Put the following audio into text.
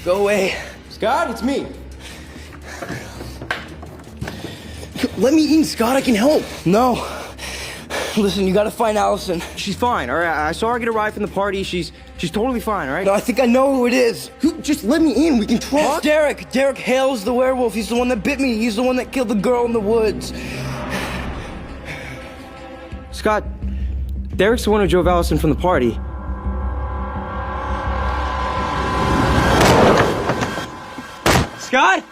Go away. Scott, it's me. Let me in, Scott. I can help. No. Listen, you gotta find Allison. She's fine, all right? I saw her get a ride from the party. She's totally fine, all right? No, I think I know who it is. Just let me in. We can talk. It's Derek. Derek Hale's the werewolf. He's the one that bit me. He's the one that killed the girl in the woods. Scott, Derek's the one who drove Allison from the party. Scott?